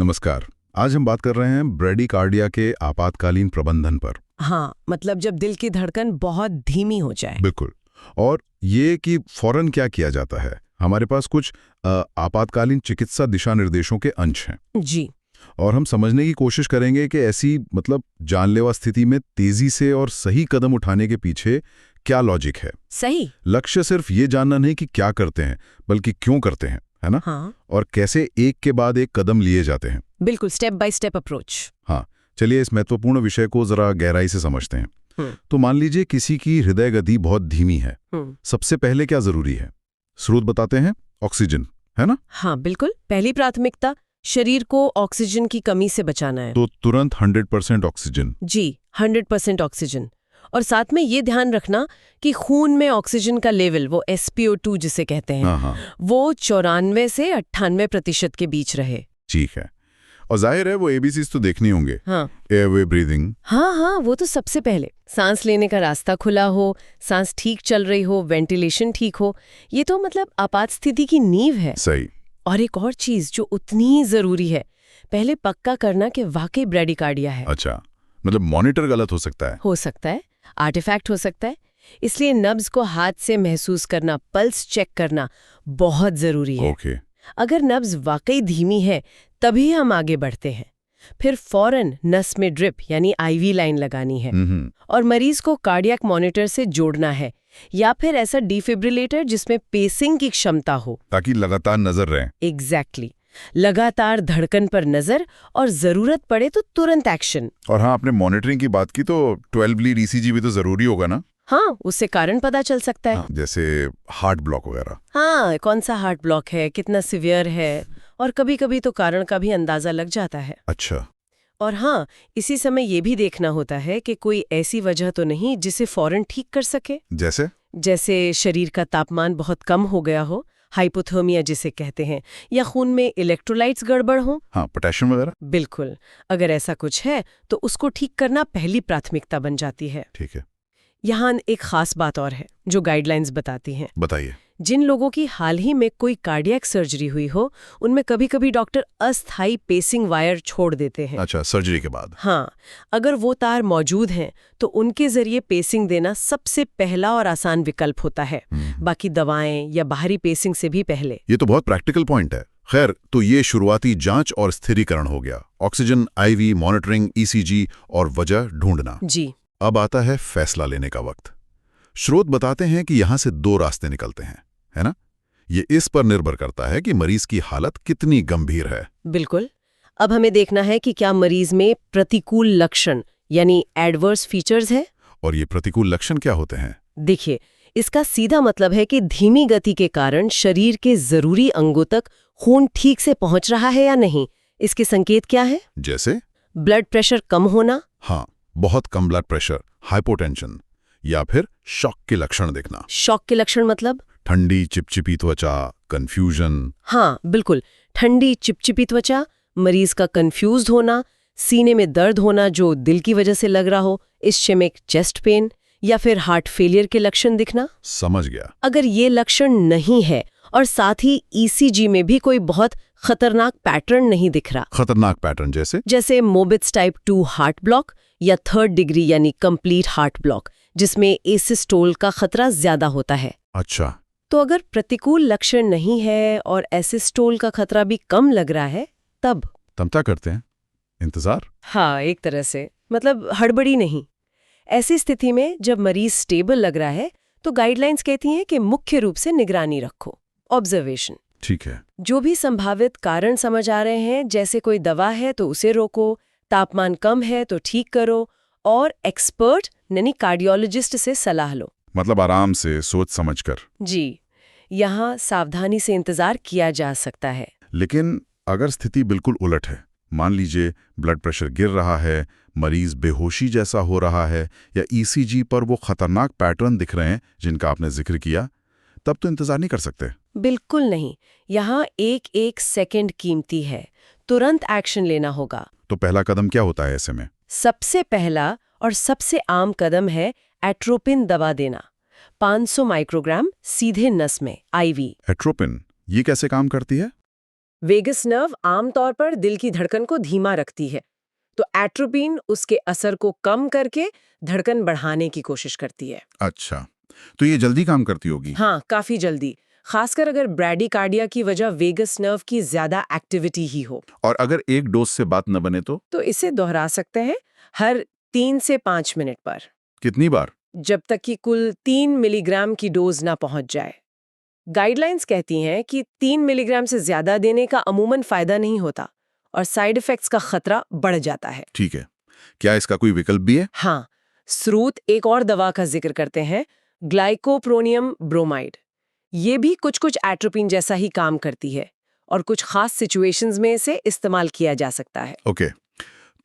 नमस्कार। आज हम बात कर रहे हैं ब्रेडिकार्डिया के आपातकालीन प्रबंधन पर। हाँ, मतलब जब दिल की धड़कन बहुत धीमी हो जाए। बिल्कुल। और ये कि फौरन क्या किया जाता है। हमारे पास कुछ आपातकालीन चिकित्सा दिशा निर्देशों के अंश हैं जी। और हम समझने की कोशिश करेंगे कि ऐसी जानलेवा स्थिति में तेजी से और सही कदम उठाने के पीछे क्या लॉजिक है। सही। लक्ष्य सिर्फ ये जानना नहीं कि क्या करते हैं, बल्कि क्यों करते हैं, है ना? हाँ। और कैसे एक के बाद एक कदम लिए जाते हैं। बिल्कुल, स्टेप बाय स्टेप अप्रोच। हाँ, चलिए इस महत्वपूर्ण विषय को जरा गहराई से समझते हैं। तो मान लीजिए किसी की हृदय गति बहुत धीमी है। सबसे पहले क्या जरूरी है? स्रोत बताते हैं ऑक्सीजन, है ना? हाँ बिल्कुल, पहली प्राथमिकता शरीर को ऑक्सीजन की कमी से बचाना है। तो तुरंत 100% ऑक्सीजन। जी, 100% ऑक्सीजन। और साथ में ये ध्यान रखना कि खून में ऑक्सीजन का लेवल, वो SpO2 जिसे कहते हैं, वो 94 से 98% के बीच रहे। ठीक है। और जाहिर है वो ABCs तो देखनी होंगे। हाँ। Airway breathing. हाँ, वो तो सबसे पहले। सांस लेने का रास्ता खुला हो, सांस ठीक चल रही हो, वेंटिलेशन ठीक हो, ये तो आपात स्थिति की नींव है। सही। और एक और चीज जो उतनी जरूरी है, पहले पक्का करना कि वाकई ब्रेडिकार्डिया है। अच्छा, मॉनिटर गलत हो सकता है। हो सकता है, आर्टिफैक्ट हो सकता है, इसलिए नब्ज को हाथ से महसूस करना, पल्स चेक करना बहुत जरूरी है। ओके। अगर नब्ज वाकई धीमी है तभी हम आगे बढ़ते हैं। फिर फौरन नस में ड्रिप यानी IV लाइन लगानी है और मरीज को कार्डियक मॉनिटर से जोड़ना है, या फिर ऐसा डिफिब्रिलेटर जिसमें पेसिंग की क्षमता हो, ताकि लगातार नजर रहे। एग्जैक्टली। लगातार धड़कन पर नजर और जरूरत पड़े तो तुरंत एक्शन। और हाँ, आपने मॉनिटरिंग की बात की तो 12 लीड ECG भी तो जरूरी होगा ना? हाँ, उससे कारण पता चल सकता है। हाँ, जैसे हार्ट ब्लॉक वगैरह। हाँ, कौन सा हार्ट ब्लॉक है, कितना सिवियर है, और कभी कभी तो कारण का भी अंदाजा लग जाता है। अच्छा। और हाँ, इसी समय ये भी देखना होता है कि कोई ऐसी वजह तो नहीं जिसे फौरन ठीक कर सके। जैसे शरीर का तापमान बहुत कम हो गया हो, हाइपोथर्मिया जिसे कहते हैं, या खून में इलेक्ट्रोलाइट्स गड़बड़ हो। हाँ, पोटेशियम वगैरह। बिल्कुल, अगर ऐसा कुछ है तो उसको ठीक करना पहली प्राथमिकता बन जाती है। ठीक है। यहाँ एक खास बात और है जो गाइडलाइंस बताती हैं। बताइए। जिन लोगों की हाल ही में कोई कार्डियक सर्जरी हुई हो, उनमें कभी-कभी डॉक्टर अस्थायी पेसिंग वायर छोड़ देते हैं। अच्छा, सर्जरी के बाद? हाँ, अगर वो तार मौजूद हैं तो उनके जरिए पेसिंग देना सबसे पहला और आसान विकल्प होता है, बाकी दवाएं या बाहरी पेसिंग से भी पहले। ये तो बहुत प्रैक्टिकल पॉइंट है। खैर, तो ये शुरुआती जांच और स्थिरीकरण हो गया। ऑक्सीजन, IV, मॉनिटरिंग, ECG और वजह ढूंढना। जी। अब आता है फैसला लेने का वक्त। स्रोत बताते हैं कि यहां से 2 रास्ते निकलते हैं, है ना? ये इस पर निर्भर करता है कि मरीज की हालत कितनी गंभीर है। बिल्कुल। अब हमें देखना है कि क्या मरीज में प्रतिकूल लक्षण यानी एडवर्स फीचर्स है। और ये प्रतिकूल लक्षण क्या होते हैं? देखिए, इसका सीधा मतलब है कि धीमी गति के कारण शरीर के जरूरी अंगों तक खून ठीक से पहुंच रहा है या नहीं। इसके संकेत क्या है? जैसे ब्लड प्रेशर कम होना। हाँ, बहुत कम ब्लड प्रेशर, हाइपोटेंशन, या फिर शॉक के लक्षण देखना। शॉक के लक्षण मतलब? ठंडी चिपचिपी त्वचा, कंफ्यूजन। हाँ बिल्कुल, ठंडी चिपचिपी त्वचा, मरीज का कंफ्यूज्ड होना, सीने में दर्द होना जो दिल की वजह से लग रहा हो, इस्चेमिक चेस्ट पेन, या फिर हार्ट फेलियर के लक्षण दिखना। समझ गया। अगर ये लक्षण नहीं है और साथ ही ECG में भी कोई बहुत खतरनाक पैटर्न नहीं दिख रहा। खतरनाक पैटर्न जैसे मोबिट्स टाइप 2 हार्ट ब्लॉक या 3rd डिग्री यानी कंप्लीट हार्ट ब्लॉक, जिसमें एसिस्टोल का खतरा ज्यादा होता है। अच्छा। तो अगर प्रतिकूल लक्षण नहीं है और एसिस्टोल का खतरा भी कम लग रहा है, तब क्या करते हैं? इंतजार। हाँ, एक तरह से, हड़बड़ी नहीं। ऐसी स्थिति में जब मरीज स्टेबल लग रहा है तो गाइडलाइंस कहती हैं कि मुख्य रूप से निगरानी रखो, ऑब्जर्वेशन। ठीक है। जो भी संभावित कारण समझ आ रहे हैं, जैसे कोई दवा है तो उसे रोको, तापमान कम है तो ठीक करो, और एक्सपर्ट यानी कार्डियोलॉजिस्ट से सलाह लो। आराम से, सोच समझकर। जी, यहाँ सावधानी से इंतजार किया जा सकता है। लेकिन अगर स्थिति बिल्कुल उलट है, मान लीजिए ब्लड प्रेशर गिर रहा है, मरीज बेहोशी जैसा हो रहा है, या ECG पर वो खतरनाक पैटर्न दिख रहे हैं जिनका आपने जिक्र किया, तब तो इंतजार नहीं कर सकते। बिल्कुल नहीं, यहाँ एक एक सेकंड कीमती है, तुरंत एक्शन लेना होगा। तो पहला कदम क्या होता है ऐसे में? सबसे पहला और सबसे आम कदम है एट्रोपिन दवा देना, 500 माइक्रोग्राम सीधे नस में, IV। एट्रोपिन, ये कैसे काम करती है? वेगस नर्व आमतौर पर दिल की धड़कन को धीमा रखती है, तो एट्रोपिन उसके असर को कम करके धड़कन बढ़ाने की कोशिश करती है। अच्छा, तो ये जल्दी काम करती होगी। हाँ, काफी जल्दी, खासकर अगर ब्रैडीकार्डिया की वजह वेगस नर्व की ज्यादा एक्टिविटी ही हो। और अगर एक डोज से बात न बने तो इसे दोहरा सकते हैं हर 3 से 5 मिनट पर, कितनी बार? जब तक कि कुल 3 मिलीग्राम की डोज ना पहुंच जाए। गाइडलाइंस कहती हैं कि 3 मिलीग्राम से ज्यादा देने का अमूमन फायदा नहीं होता और साइड इफेक्ट्स का खतरा बढ़ जाता है। ठीक है, क्या इसका कोई विकल्प भी है? हाँ, स्रोत एक और दवा का जिक्र करते हैं, ग्लाइकोप्रोनियम ब्रोमाइड। ये भी कुछ एट्रोपिन जैसा ही काम करती है और कुछ खास सिचुएशंस में इसे इस्तेमाल किया जा सकता है। ओके,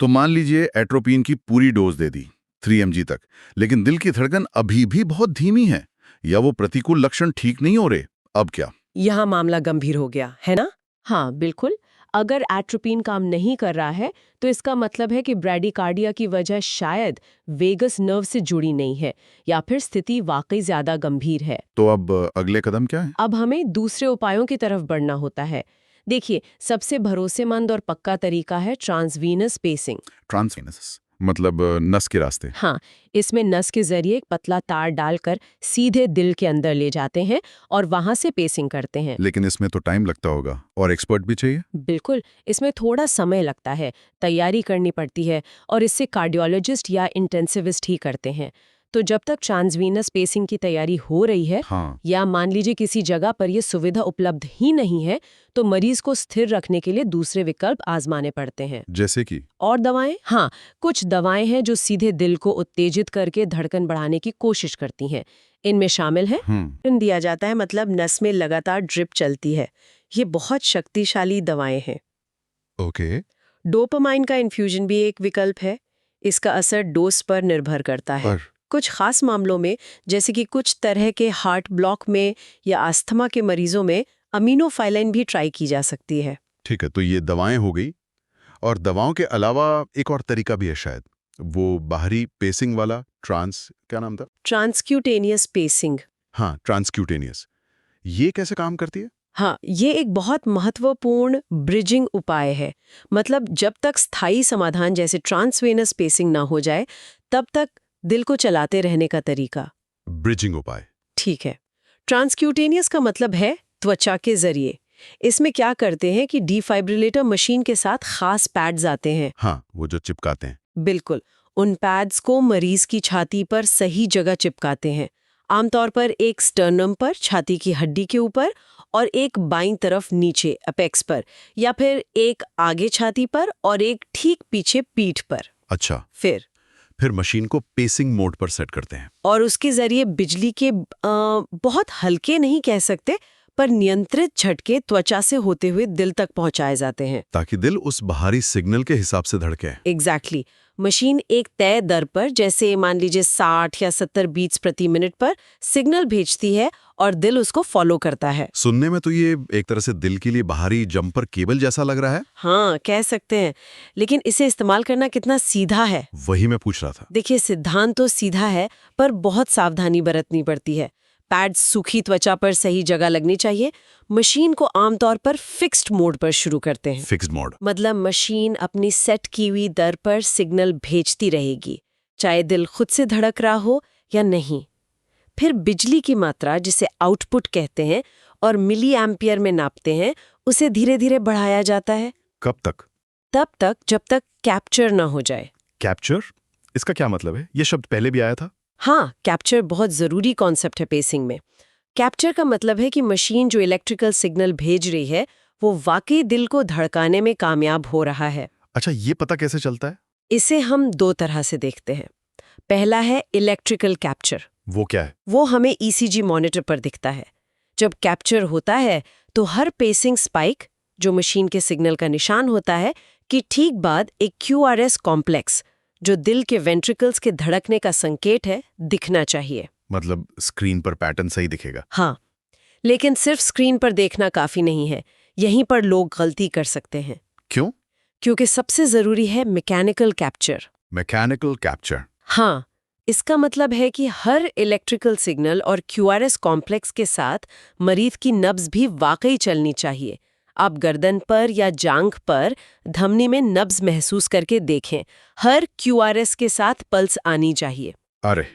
तो मान लीजिए एट्रोपिन की पूरी डोज दे दी 3 mg तक, लेकिन दिल की धड़कन अभी भी बहुत धीमी है या वो प्रतिकूल लक्षण ठीक नहीं हो रहे, अब क्या? यहाँ मामला गंभीर हो गया है ना? हाँ, बिल्कुल। अगर एट्रोपिन काम नहीं कर रहा है तो इसका मतलब है कि ब्रैडीकार्डिया की वजह शायद वेगस नर्व से जुड़ी नहीं है या फिर स्थिति वाकई ज्यादा गंभीर है। तो अब अगले कदम क्या है? अब हमें दूसरे उपायों की तरफ बढ़ना होता है। देखिए, सबसे भरोसेमंद और पक्का तरीका है ट्रांसवीनस पेसिंग। ट्रांसवीनस मतलब नस के रास्ते। हाँ, इसमें नस के जरिए एक पतला तार डालकर सीधे दिल के अंदर ले जाते हैं और वहां से पेसिंग करते हैं। लेकिन इसमें तो टाइम लगता होगा और एक्सपर्ट भी चाहिए। बिल्कुल, इसमें थोड़ा समय लगता है, तैयारी करनी पड़ती है और इससे कार्डियोलॉजिस्ट या इंटेंसिविस्ट ही करते हैं। तो जब तक ट्रांसवीनस पेसिंग की तैयारी हो रही है, हाँ। या मान लीजिए किसी जगह पर यह सुविधा उपलब्ध ही नहीं है, तो मरीज को स्थिर रखने के लिए दूसरे विकल्प आजमाने पड़ते हैं। जैसे कि? और दवाएं? हाँ, कुछ दवाएं हैं जो सीधे दिल को उत्तेजित करके धड़कन बढ़ाने की कोशिश करती हैं। इनमें शामिल है दिया जाता है, मतलब नस में लगातार ड्रिप चलती है। ये बहुत शक्तिशाली दवाएं हैं। ओके। डोपामाइन का इन्फ्यूजन भी एक विकल्प है। इसका असर डोज पर निर्भर करता है। कुछ खास मामलों में, जैसे कि कुछ तरह के हार्ट ब्लॉक में या अस्थमा के मरीजों में, अमीनोफाइलिन भी ट्राई की जा सकती है। ठीक है, तो ये दवाएं हो गई, और दवाओं के अलावा एक और तरीका भी है शायद, वो बाहरी पेसिंग वाला, क्या नाम था? Transcutaneous pacing. हाँ, ट्रांसक्यूटेनियस। ये कैसे काम करती है? हाँ, ये एक बहुत महत्वपूर्ण ब्रिजिंग उपाय है। मतलब जब तक स्थायी समाधान जैसे ट्रांसवेनस पेसिंग ना हो जाए, तब तक दिल को चलाते रहने का तरीका। ब्रिजिंग उपाय। ठीक है। ट्रांसक्यूटेनियस का मतलब है त्वचा के जरिए। इसमें क्या करते हैं कि डिफाइब्रिलेटर मशीन के साथ खास पैड्स आते हैं। हाँ, वो जो चिपकाते हैं। बिल्कुल, उन पैड्स को मरीज की छाती पर सही जगह चिपकाते हैं। आमतौर पर एक स्टर्नम पर, छाती की हड्डी के ऊपर, और एक बाईं तरफ नीचे अपेक्स पर, या फिर एक आगे छाती पर और एक ठीक पीछे पीठ पर। अच्छा। फिर मशीन को पेसिंग मोड पर सेट करते हैं और उसके जरिए बिजली के बहुत हल्के नहीं कह सकते, पर नियंत्रित झटके त्वचा से होते हुए दिल तक पहुंचाए जाते हैं, ताकि दिल उस बाहरी सिग्नल के हिसाब से धड़के। एग्जैक्टली। मशीन एक तय दर पर, जैसे मान लीजिए 60 या 70 बीट्स प्रति मिनट पर सिग्नल भेजती है और दिल उसको फॉलो करता है। सुनने में तो ये एक तरह से दिल के लिए बाहरी जंपर केबल जैसा लग रहा है। हाँ, कह सकते हैं, लेकिन इसे इस्तेमाल करना कितना सीधा है, वही मैं पूछ रहा था। देखिए, सिद्धांत तो सीधा है, पर बहुत सावधानी बरतनी पड़ती है। पैड्स सूखी त्वचा पर सही जगह लगनी चाहिए। मशीन को आमतौर पर फिक्स्ड मोड पर शुरू करते हैं। फिक्स्ड मोड मतलब मशीन अपनी सेट की हुई दर पर सिग्नल भेजती रहेगी, चाहे दिल खुद से धड़क रहा हो या नहीं। फिर बिजली की मात्रा, जिसे आउटपुट कहते हैं और मिली एम्पियर में नापते हैं, उसे धीरे धीरे बढ़ाया जाता है। कब तक? तब तक जब तक कैप्चर ना हो जाए। कैप्चर? इसका क्या मतलब है? ये शब्द पहले भी आया था। हाँ, कैप्चर बहुत जरूरी कॉन्सेप्ट है पेसिंग में। कैप्चर का मतलब है कि मशीन जो इलेक्ट्रिकल सिग्नल भेज रही है, वो वाकई दिल को धड़काने में कामयाब हो रहा है। अच्छा, ये पता कैसे चलता है? इसे हम 2 तरह से देखते हैं। पहला है इलेक्ट्रिकल कैप्चर। वो क्या है? वो हमें ईसीजी मॉनिटर पर दिखता है। जब कैप्चर होता है तो हर पेसिंग स्पाइक, जो मशीन के सिग्नल का निशान होता है, कि ठीक बाद एक QRS कॉम्प्लेक्स, जो दिल के वेंट्रिकल्स के धड़कने का संकेत है, दिखना चाहिए। मतलब स्क्रीन पर पैटर्न सही दिखेगा। हाँ, लेकिन सिर्फ स्क्रीन पर देखना काफी नहीं है। यहीं पर लोग गलती कर सकते हैं। क्यों? क्योंकि सबसे जरूरी है मैकेनिकल कैप्चर। Mechanical capture? हाँ, इसका मतलब है कि हर इलेक्ट्रिकल सिग्नल और QRS कॉम्प्लेक्स के साथ मरीज की नब्ज भी वाकई चलनी चाहिए। आप गर्दन पर या जांघ पर धमनी में नब्ज महसूस करके देखें। हर QRS के साथ पल्स आनी चाहिए। अरे,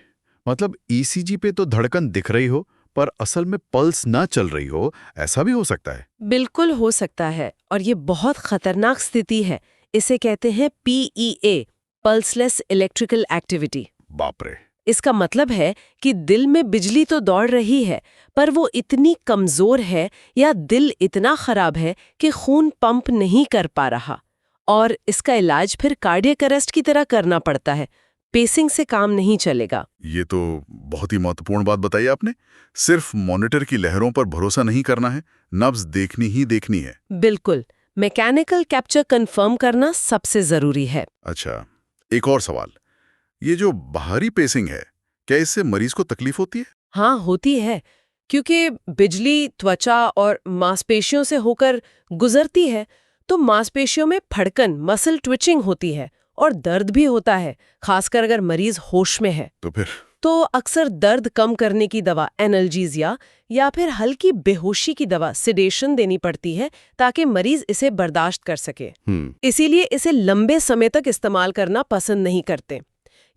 मतलब ईसीजी पे तो धड़कन दिख रही हो पर असल में पल्स ना चल रही हो, ऐसा भी हो सकता है? बिल्कुल हो सकता है, और ये बहुत खतरनाक स्थिति है। इसे कहते हैं PEA, पल्सलेस इलेक्ट्रिकल एक्टिविटी। बाप रे। इसका मतलब है कि दिल में बिजली तो दौड़ रही है, पर वो इतनी कमजोर है या दिल इतना खराब है कि खून पंप नहीं कर पा रहा, और इसका इलाज फिर कार्डियक अरेस्ट की तरह करना पड़ता है। पेसिंग से काम नहीं चलेगा। ये तो बहुत ही महत्वपूर्ण बात बताई आपने। सिर्फ मॉनिटर की लहरों पर भरोसा नहीं करना है, नब्ज देखनी ही देखनी है। बिल्कुल, मैकेनिकल कैप्चर कंफर्म करना सबसे जरूरी है। अच्छा, एक और सवाल। ये जो बाहरी पेसिंग है, क्या इससे मरीज को तकलीफ होती है? हाँ, होती है, क्योंकि बिजली त्वचा और मांसपेशियों से होकर गुजरती है, तो मांसपेशियों में फड़कन, मसल ट्विचिंग होती है और दर्द भी होता है, खासकर अगर मरीज होश में है। तो अक्सर दर्द कम करने की दवा, एनाल्जेसिया, या फिर हल्की बेहोशी की दवा, सिडेशन, देनी पड़ती है ताकि मरीज इसे बर्दाश्त कर सके। इसीलिए इसे लंबे समय तक इस्तेमाल करना पसंद नहीं करते।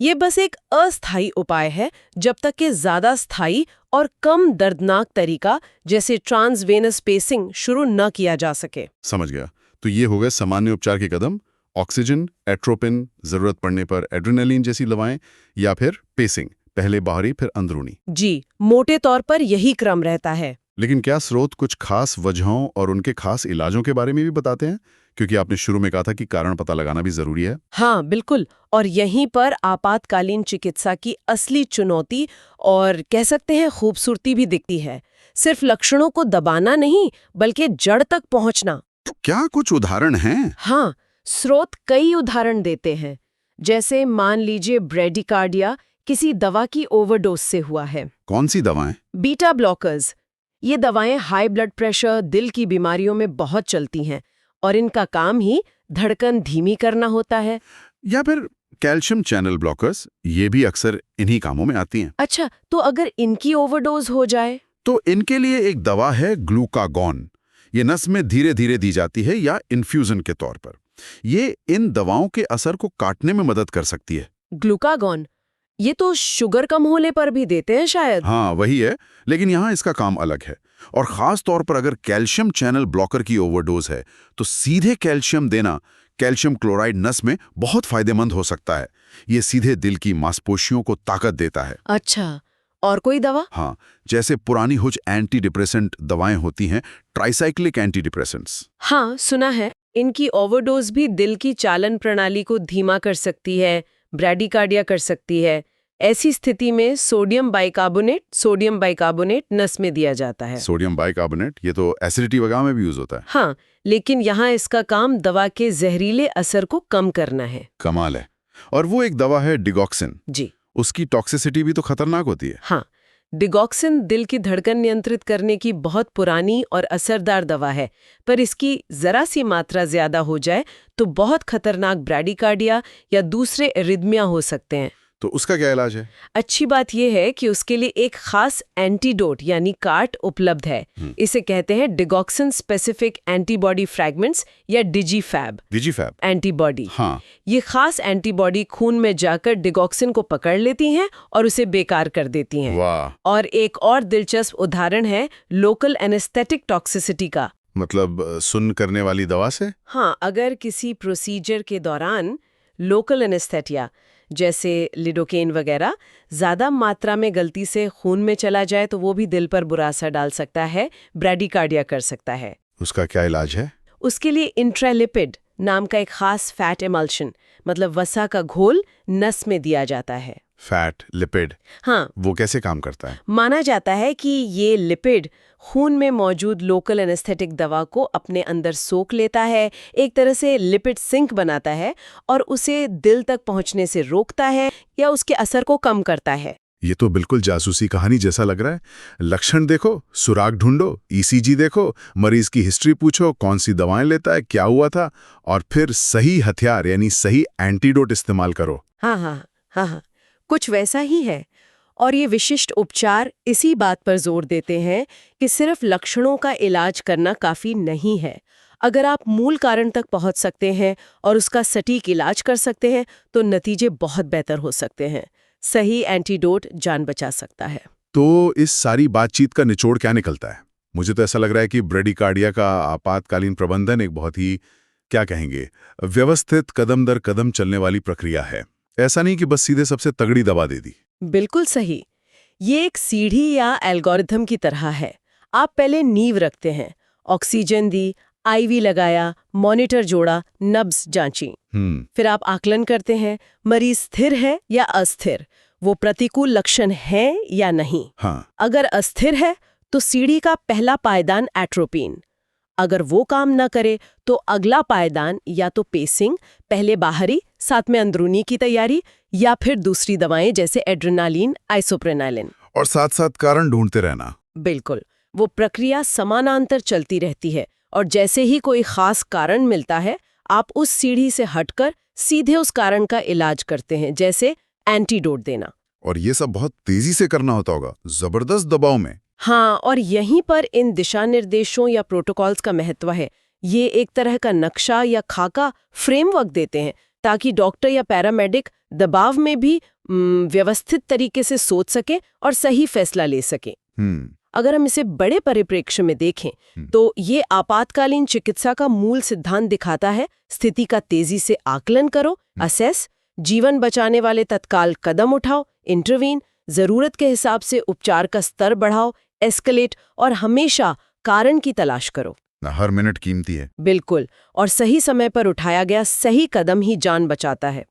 ये बस एक अस्थायी उपाय है, जब तक कि ज्यादा स्थायी और कम दर्दनाक तरीका जैसे ट्रांसवेनस पेसिंग शुरू न किया जा सके। समझ गया। तो ये हो गए सामान्य उपचार के कदम: ऑक्सीजन, एट्रोपिन, जरूरत पड़ने पर एड्रेनालिन जैसी दवाएं, या फिर पेसिंग, पहले बाहरी फिर अंदरूनी। जी, मोटे तौर पर यही क्रम रहता है। लेकिन क्या स्रोत कुछ खास वजहों और उनके खास इलाजों के बारे में भी बताते हैं? क्योंकि आपने शुरू में कहा था कि कारण पता लगाना भी जरूरी है। हाँ, बिल्कुल, और यहीं पर आपातकालीन चिकित्सा की असली चुनौती और कह सकते हैं खूबसूरती भी दिखती है। सिर्फ लक्षणों को दबाना नहीं, बल्कि जड़ तक पहुंचना। तो क्या कुछ उदाहरण हैं? हाँ, स्रोत कई उदाहरण देते हैं। जैसे मान लीजिए ब्रेडिकार्डिया किसी दवा की ओवरडोज से हुआ है। कौन सी दवाएं? Beta blockers. ये दवाएं हाई ब्लड प्रेशर, दिल की बीमारियों में बहुत चलती हैं, और इनका काम ही धड़कन धीमी करना होता है। या फिर कैल्शियम चैनल ब्लॉकर्स, ये भी अक्सर इन्हीं कामों में आती हैं। अच्छा, तो अगर इनकी ओवरडोज हो जाए? तो इनके लिए एक दवा है ग्लूकागॉन। ये नस में धीरे धीरे दी जाती है या इन्फ्यूजन के तौर पर। ये इन दवाओं के असर को काटने में मदद कर सकती है। ग्लूकागॉन, ये तो शुगर कम होने पर भी देते हैं शायद। हाँ, वही है, लेकिन यहाँ इसका काम अलग है। और खास तौर पर अगर कैल्शियम चैनल ब्लॉकर की ओवरडोज है, तो सीधे कैल्शियम देना, कैल्शियम क्लोराइड नस में बहुत फायदेमंद हो सकता है। ये सीधे दिल की मांसपेशियों को ताकत देता है। अच्छा, और कोई दवा? हाँ, जैसे पुरानी कुछ एंटी डिप्रेसेंट दवाएं होती हैं, ट्राइसाइक्लिक एंटी डिप्रेसेंट्स। हाँ, सुना है। इनकी ओवरडोज भी दिल की चालन प्रणाली को धीमा कर सकती है, ब्रैडिकार्डिया कर सकती है। ऐसी स्थिति में सोडियम बाइकार्बोनेट नस में दिया जाता है। सोडियम बाइकार्बोनेट, ये तो एसिडिटी वगैरह में भी यूज होता है। हाँ, लेकिन यहाँ इसका काम दवा के जहरीले असर को कम करना है। कमाल है। और वो एक दवा है डिगॉक्सिन। जी, उसकी टॉक्सिसिटी भी तो खतरनाक होती है। हाँ, डिगॉक्सिन दिल की धड़कन नियंत्रित करने की बहुत पुरानी और असरदार दवा है, पर इसकी जरा सी मात्रा ज्यादा हो जाए तो बहुत खतरनाक ब्रैडिकार्डिया या दूसरे एरिथमिया हो सकते हैं। तो उसका क्या इलाज है? अच्छी बात यह है कि उसके लिए एक खास एंटीडोट यानी कार्ट उपलब्ध है। इसे कहते हैं डिगॉक्सिन स्पेसिफिक एंटीबॉडी फ्रैगमेंट्स या डिजीफैब एंटीबॉडी। हाँ। ये खास एंटीबॉडी खून में जाकर डिगॉक्सिन को पकड़ लेती हैं और उसे बेकार कर देती हैं। वाह। और एक और दिलचस्प उदाहरण है लोकल एनेस्थेटिक टॉक्सिसिटी का। मतलब सुन्न करने वाली दवा से? हाँ, अगर किसी प्रोसीजर के दौरान लोकल एनेस्थेटिया जैसे लिडोकेन वगैरह ज्यादा मात्रा में गलती से खून में चला जाए तो वो भी दिल पर बुरा असर डाल सकता है, ब्रैडिकार्डिया कर सकता है। उसका क्या इलाज है? उसके लिए इंट्रालिपिड नाम का एक खास फैट एमल्शन, मतलब वसा का घोल, नस में दिया जाता है। Fat lipid? हाँ। वो कैसे काम करता है? माना जाता है कि ये लिपिड खून में मौजूद लोकल एनेस्थेटिक दवा को अपने अंदर सोख लेता है, एक तरह से लिपिड सिंक बनाता है और उसे दिल तक पहुंचने से रोकता है या उसके असर को कम करता है। ये तो बिल्कुल जासूसी कहानी जैसा लग रहा है। लक्षण देखो, सुराग ढूंढो, ईसीजी देखो, मरीज की हिस्ट्री पूछो, कौन सी दवाएं लेता है, क्या हुआ था, और फिर सही हथियार यानी सही एंटीडोट इस्तेमाल करो। हाँ, कुछ वैसा ही है। और ये विशिष्ट उपचार इसी बात पर जोर देते हैं कि सिर्फ लक्षणों का इलाज करना काफी नहीं है। अगर आप मूल कारण तक पहुंच सकते हैं और उसका सटीक इलाज कर सकते हैं तो नतीजे बहुत बेहतर हो सकते हैं। सही एंटीडोट जान बचा सकता है। तो इस सारी बातचीत का निचोड़ क्या निकलता है? मुझे तो ऐसा लग रहा है कि ब्रेडिकार्डिया का आपातकालीन प्रबंधन एक बहुत ही, क्या कहेंगे, व्यवस्थित कदम दर कदम चलने वाली प्रक्रिया है। ऐसा नहीं कि बस सीधे सबसे तगड़ी दवा दे दी। बिल्कुल सही। ये एक सीढ़ी या एल्गोरिथम की तरह है। आप पहले नींव रखते हैं, ऑक्सीजन दी, आईवी लगाया, मॉनिटर जोड़ा, नब्ज जांची। फिर आप आकलन करते हैं, मरीज स्थिर है या अस्थिर, वो प्रतिकूल लक्षण है या नहीं। हाँ। अगर अस्थिर है तो सीढ़ी का पहला पायदान एट्रोपिन। अगर वो काम न करे तो अगला पायदान या तो पेसिंग, पहले बाहरी साथ में अंदरूनी की तैयारी, या फिर दूसरी दवाएं जैसे एड्रेनालिन, आइसोप्रेनालिन। और साथ साथ कारण ढूंढते रहना। बिल्कुल, वो प्रक्रिया समानांतर चलती रहती है और जैसे ही कोई खास कारण मिलता है आप उस सीढ़ी से हटकर सीधे उस कारण का इलाज करते हैं, जैसे एंटीडोट देना। और ये सब बहुत तेजी से करना होता होगा, जबरदस्त दबाव में। हाँ, और यहीं पर इन दिशा निर्देशों या प्रोटोकॉल्स का महत्व है। ये एक तरह का नक्शा या खाका फ्रेमवर्क देते हैं ताकि डॉक्टर या पैरामेडिक दबाव में भी व्यवस्थित तरीके से सोच सके और सही फैसला ले सके। अगर हम इसे बड़े परिप्रेक्ष्य में देखें तो ये आपातकालीन चिकित्सा का मूल सिद्धांत दिखाता है। स्थिति का तेजी से आकलन करो, असेस, जीवन बचाने वाले तत्काल कदम उठाओ, इंटरवीन, जरूरत के हिसाब से उपचार का स्तर बढ़ाओ, एस्केलेट, और हमेशा कारण की तलाश करो। हर मिनट कीमती है। बिल्कुल, और सही समय पर उठाया गया सही कदम ही जान बचाता है।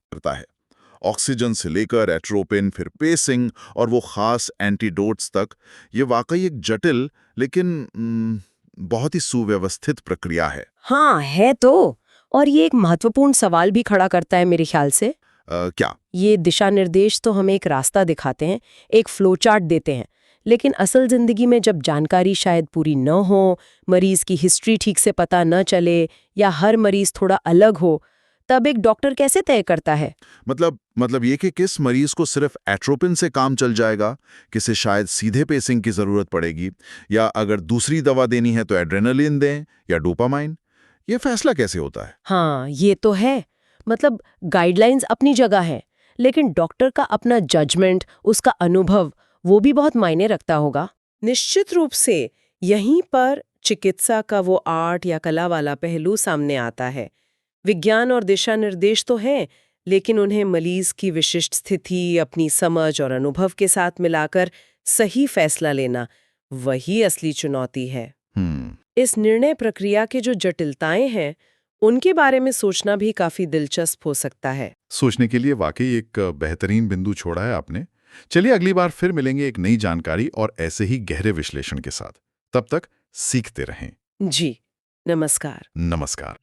ऑक्सीजन से लेकर एट्रोपिन, फिर पेसिंग और वो खास एंटीडोट्स तक, ये वाकई एक जटिल लेकिन बहुत ही सुव्यवस्थित प्रक्रिया है। हाँ है तो, और ये एक महत्वपूर्ण सवाल भी खड़ा करता है मेरे ख्याल से। क्या? ये दिशा निर्देश तो हमें एक रास्ता दिखाते हैं, एक फ्लो चार्ट देते हैं, लेकिन असल जिंदगी में जब जानकारी शायद पूरी न हो, मरीज की हिस्ट्री ठीक से पता न चले या हर मरीज थोड़ा अलग हो, तब एक डॉक्टर कैसे तय करता है? मतलब ये कि किस मरीज को सिर्फ एट्रोपिन से काम चल जाएगा, किसे शायद सीधे पेसिंग की जरूरत पड़ेगी, या अगर दूसरी दवा देनी है तो एड्रेनालिन दें या डोपामाइन, ये फैसला कैसे होता है? हाँ, ये तो है। मतलब गाइडलाइंस अपनी जगह है, लेकिन डॉक्टर का अपना जजमेंट, उसका अनुभव, वो भी बहुत मायने रखता होगा। निश्चित रूप से यहीं पर चिकित्सा का वो आर्ट या कला वाला पहलू सामने आता है। विज्ञान और दिशा निर्देश तो हैं, लेकिन उन्हें मरीज की विशिष्ट स्थिति, अपनी समझ और अनुभव के साथ मिलाकर सही फैसला लेना, वही असली चुनौती है। इस निर्णय प्रक्रिया के जो जटिलताएं हैं, उनके बारे में सोचना भी काफी दिलचस्प हो सकता है। सोचने के लिए वाकई एक बेहतरीन बिंदु छोड़ा है आपने। चलिए अगली बार फिर मिलेंगे एक नई जानकारी और ऐसे ही गहरे विश्लेषण के साथ। तब तक सीखते रहें। जी, नमस्कार। नमस्कार।